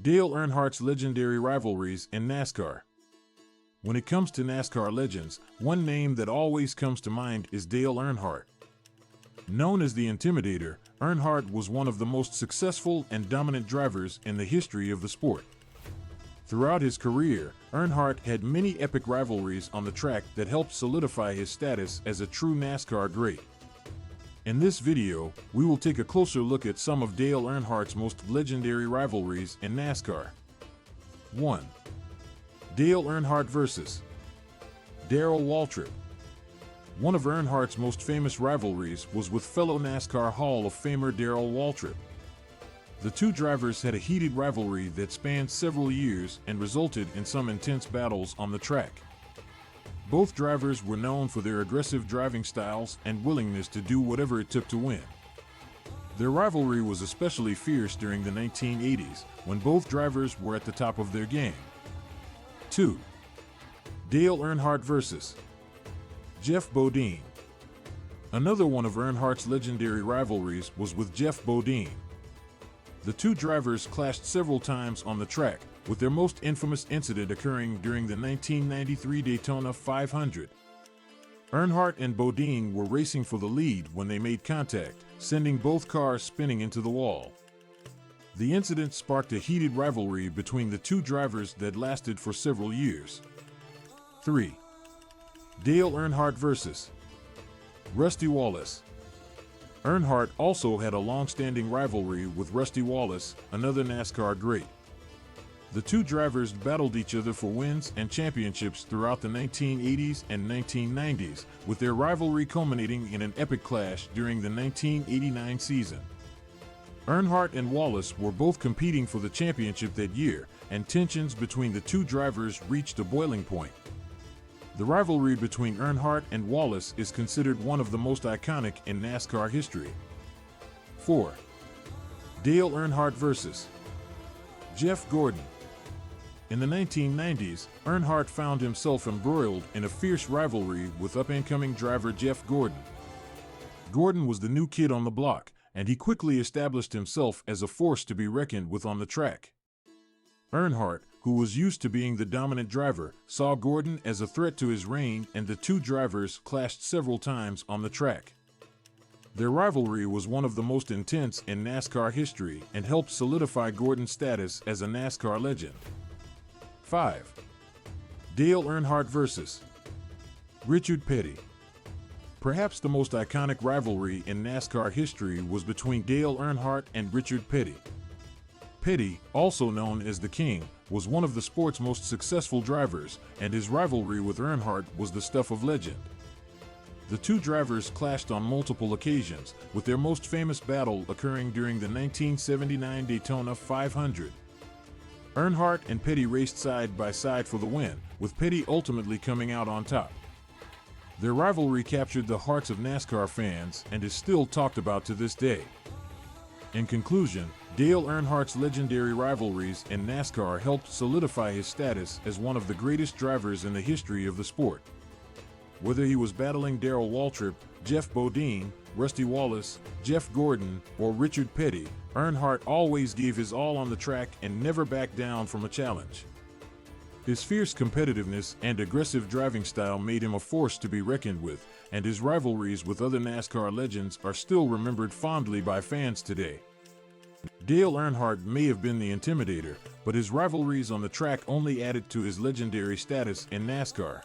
Dale Earnhardt's legendary rivalries in NASCAR. When it comes to NASCAR legends, one name that always comes to mind is Dale Earnhardt. Known as the Intimidator, Earnhardt was one of the most successful and dominant drivers in the history of the sport. Throughout his career, Earnhardt had many epic rivalries on the track that helped solidify his status as a true NASCAR great. In this video, we will take a closer look at some of Dale Earnhardt's most legendary rivalries in NASCAR. 1. Dale Earnhardt vs. Darrell Waltrip. One of Earnhardt's most famous rivalries was with fellow NASCAR Hall of Famer Darrell Waltrip. The two drivers had a heated rivalry that spanned several years and resulted in some intense battles on the track. Both drivers were known for their aggressive driving styles and willingness to do whatever it took to win. Their rivalry was especially fierce during the 1980s, when both drivers were at the top of their game. 2. Dale Earnhardt vs. Jeff Bodine. Another one of Earnhardt's legendary rivalries was with Jeff Bodine. The two drivers clashed several times on the track, with their most infamous incident occurring during the 1993 Daytona 500. Earnhardt and Bodine were racing for the lead when they made contact, sending both cars spinning into the wall. The incident sparked a heated rivalry between the two drivers that lasted for several years. 3. Dale Earnhardt vs. Rusty Wallace. Earnhardt also had a long-standing rivalry with Rusty Wallace, another NASCAR great. The two drivers battled each other for wins and championships throughout the 1980s and 1990s, with their rivalry culminating in an epic clash during the 1989 season. Earnhardt and Wallace were both competing for the championship that year, and tensions between the two drivers reached a boiling point. The rivalry between Earnhardt and Wallace is considered one of the most iconic in NASCAR history. 4. Dale Earnhardt vs. Jeff Gordon. In the 1990s, Earnhardt found himself embroiled in a fierce rivalry with up-and-coming driver Jeff Gordon. Gordon was the new kid on the block, and he quickly established himself as a force to be reckoned with on the track. Earnhardt, who was used to being the dominant driver, saw Gordon as a threat to his reign, and the two drivers clashed several times on the track. Their rivalry was one of the most intense in NASCAR history and helped solidify Gordon's status as a NASCAR legend. 5. Dale Earnhardt vs. Richard Petty. Perhaps the most iconic rivalry in NASCAR history was between Dale Earnhardt and Richard Petty. Petty, also known as the King, was one of the sport's most successful drivers, and his rivalry with Earnhardt was the stuff of legend. The two drivers clashed on multiple occasions, with their most famous battle occurring during the 1979 Daytona 500. Earnhardt and Petty raced side by side for the win, with Petty ultimately coming out on top. Their rivalry captured the hearts of NASCAR fans and is still talked about to this day. In conclusion, Dale Earnhardt's legendary rivalries in NASCAR helped solidify his status as one of the greatest drivers in the history of the sport. Whether he was battling Darrell Waltrip, Jeff Bodine, Rusty Wallace, Jeff Gordon, or Richard Petty, Earnhardt always gave his all on the track and never backed down from a challenge. His fierce competitiveness and aggressive driving style made him a force to be reckoned with, and his rivalries with other NASCAR legends are still remembered fondly by fans today. Dale Earnhardt may have been the Intimidator, but his rivalries on the track only added to his legendary status in NASCAR.